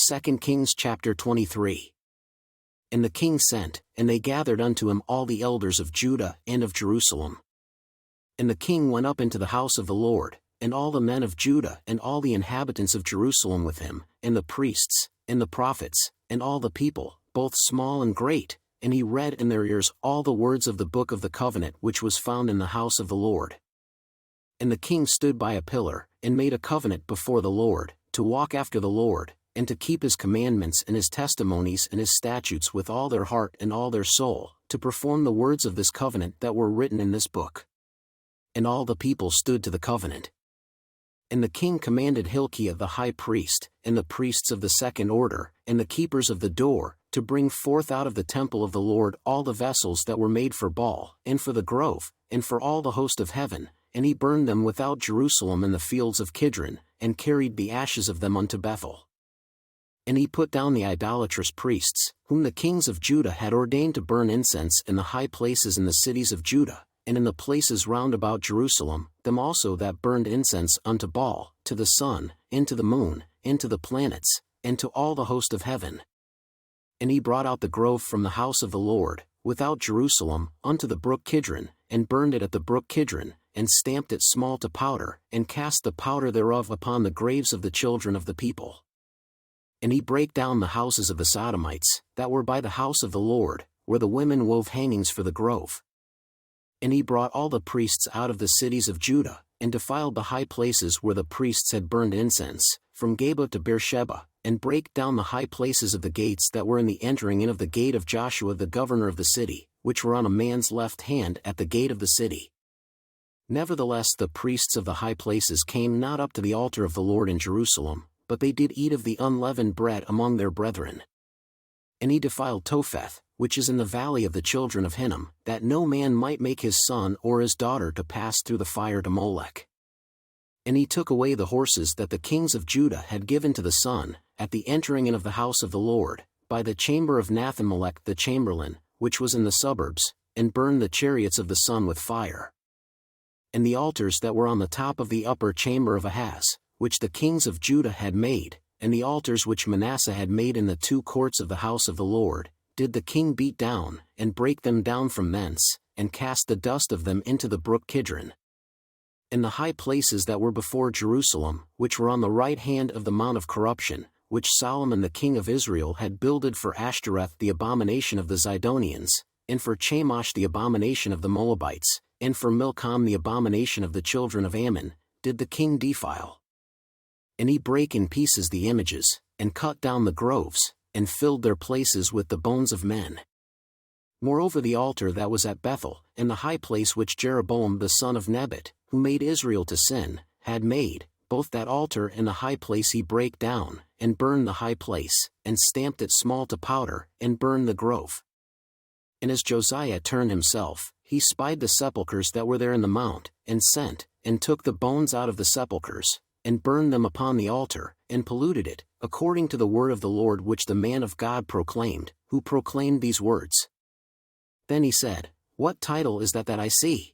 2 Kings chapter 23. And the king sent, and they gathered unto him all the elders of Judah and of Jerusalem. And the king went up into the house of the Lord, and all the men of Judah and all the inhabitants of Jerusalem with him, and the priests, and the prophets, and all the people, both small and great, and he read in their ears all the words of the book of the covenant which was found in the house of the Lord. And the king stood by a pillar, and made a covenant before the Lord, to walk after the Lord, and to keep his commandments and his testimonies and his statutes with all their heart and all their soul, to perform the words of this covenant that were written in this book. And all the people stood to the covenant. And the king commanded Hilkiah the high priest, and the priests of the second order, and the keepers of the door, to bring forth out of the temple of the Lord all the vessels that were made for Baal, and for the grove, and for all the host of heaven, and he burned them without Jerusalem in the fields of Kidron, and carried the ashes of them unto Bethel. And he put down the idolatrous priests, whom the kings of Judah had ordained to burn incense in the high places in the cities of Judah, and in the places round about Jerusalem, them also that burned incense unto Baal, to the sun, and to the moon, and to the planets, and to all the host of heaven. And he brought out the grove from the house of the Lord, without Jerusalem, unto the brook Kidron, and burned it at the brook Kidron, and stamped it small to powder, and cast the powder thereof upon the graves of the children of the people. And he brake down the houses of the Sodomites, that were by the house of the Lord, where the women wove hangings for the grove. And he brought all the priests out of the cities of Judah, and defiled the high places where the priests had burned incense, from Geba to Beersheba, and brake down the high places of the gates that were in the entering in of the gate of Joshua the governor of the city, which were on a man's left hand at the gate of the city. Nevertheless the priests of the high places came not up to the altar of the Lord in Jerusalem, but they did eat of the unleavened bread among their brethren. And he defiled Topheth, which is in the valley of the children of Hinnom, that no man might make his son or his daughter to pass through the fire to Molech. And he took away the horses that the kings of Judah had given to the sun, at the entering in of the house of the Lord, by the chamber of Nathan-melech the chamberlain, which was in the suburbs, and burned the chariots of the sun with fire. And the altars that were on the top of the upper chamber of Ahaz, which the kings of Judah had made, and the altars which Manasseh had made in the two courts of the house of the Lord, did the king beat down, and break them down from thence, and cast the dust of them into the brook Kidron. And the high places that were before Jerusalem, which were on the right hand of the mount of corruption, which Solomon the king of Israel had builded for Ashtoreth the abomination of the Zidonians, and for Chemosh the abomination of the Moabites, and for Milcom the abomination of the children of Ammon, did the king defile. And he brake in pieces the images, and cut down the groves, and filled their places with the bones of men. Moreover the altar that was at Bethel, and the high place which Jeroboam the son of Nebat, who made Israel to sin, had made, both that altar and the high place he brake down, and burned the high place, and stamped it small to powder, and burned the grove. And as Josiah turned himself, he spied the sepulchres that were there in the mount, and sent, and took the bones out of the sepulchres, and burned them upon the altar, and polluted it, according to the word of the Lord which the man of God proclaimed, who proclaimed these words. Then he said, What title is that I see?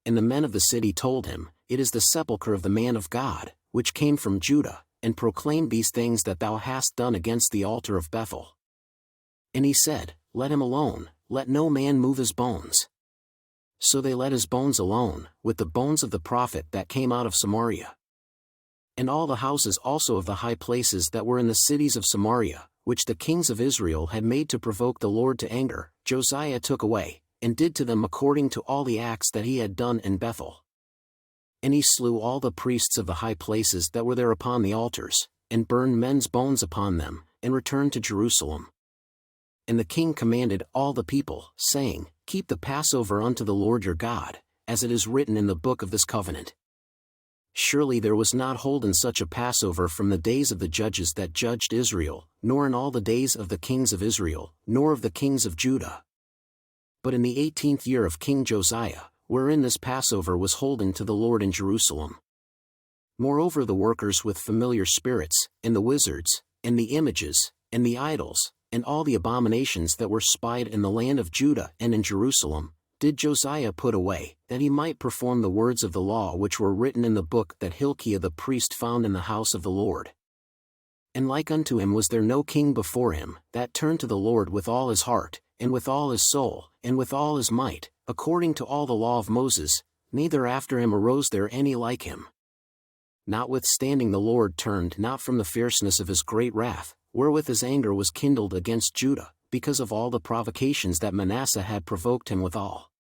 And the men of the city told him, It is the sepulchre of the man of God, which came from Judah, and proclaimed these things that thou hast done against the altar of Bethel. And he said, Let him alone, let no man move his bones. So they let his bones alone, with the bones of the prophet that came out of Samaria. And all the houses also of the high places that were in the cities of Samaria, which the kings of Israel had made to provoke the Lord to anger, Josiah took away, and did to them according to all the acts that he had done in Bethel. And he slew all the priests of the high places that were there upon the altars, and burned men's bones upon them, and returned to Jerusalem. And the king commanded all the people, saying, Keep the Passover unto the Lord your God, as it is written in the book of this covenant. Surely there was not holden such a Passover from the days of the judges that judged Israel, nor in all the days of the kings of Israel, nor of the kings of Judah. But in the 18th year of King Josiah, wherein this Passover was holden to the Lord in Jerusalem. Moreover the workers with familiar spirits, and the wizards, and the images, and the idols, and all the abominations that were spied in the land of Judah and in Jerusalem, did Josiah put away, that he might perform the words of the law which were written in the book that Hilkiah the priest found in the house of the Lord. And like unto him was there no king before him, that turned to the Lord with all his heart, and with all his soul, and with all his might, according to all the law of Moses, neither after him arose there any like him. Notwithstanding the Lord turned not from the fierceness of his great wrath, wherewith his anger was kindled against Judah, because of all the provocations that Manasseh had provoked him withal.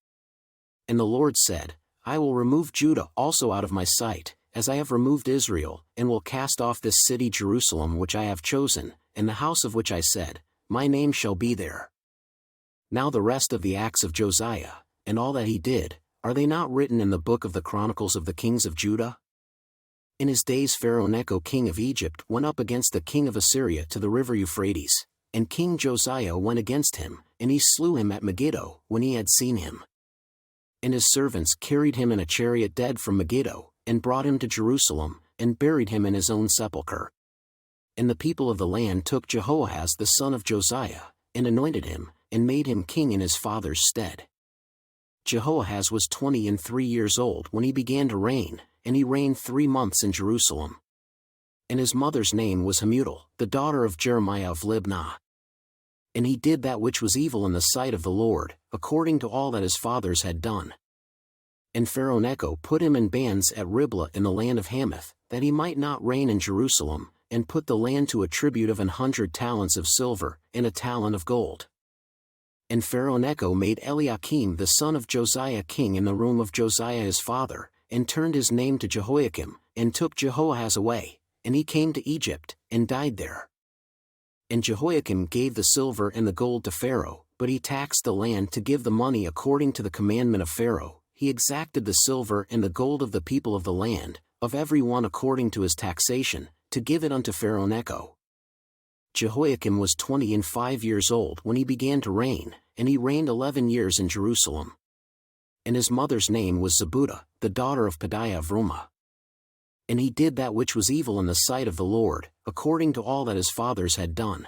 And the Lord said, I will remove Judah also out of my sight, as I have removed Israel, and will cast off this city Jerusalem which I have chosen, and the house of which I said, My name shall be there. Now the rest of the acts of Josiah, and all that he did, are they not written in the book of the Chronicles of the kings of Judah? In his days Pharaoh Necho king of Egypt went up against the king of Assyria to the river Euphrates, and King Josiah went against him, and he slew him at Megiddo, when he had seen him. And his servants carried him in a chariot dead from Megiddo, and brought him to Jerusalem, and buried him in his own sepulchre. And the people of the land took Jehoahaz the son of Josiah, and anointed him, and made him king in his father's stead. Jehoahaz was 23 years old when he began to reign, and he reigned 3 months in Jerusalem. And his mother's name was Hamutal, the daughter of Jeremiah of Libnah. And he did that which was evil in the sight of the Lord, according to all that his fathers had done. And Pharaoh Necho put him in bands at Riblah in the land of Hamath, that he might not reign in Jerusalem, and put the land to a tribute of 100 talents of silver, and a talent of gold. And Pharaoh Necho made Eliakim the son of Josiah king in the room of Josiah his father, and turned his name to Jehoiakim, and took Jehoahaz away, and he came to Egypt, and died there. And Jehoiakim gave the silver and the gold to Pharaoh, but he taxed the land to give the money according to the commandment of Pharaoh. He exacted the silver and the gold of the people of the land, of every one according to his taxation, to give it unto Pharaoh Necho. Jehoiakim was 25 years old when he began to reign, and he reigned 11 years in Jerusalem. And his mother's name was Zebudah, the daughter of Pedaiah of Rumah. And he did that which was evil in the sight of the Lord, according to all that his fathers had done.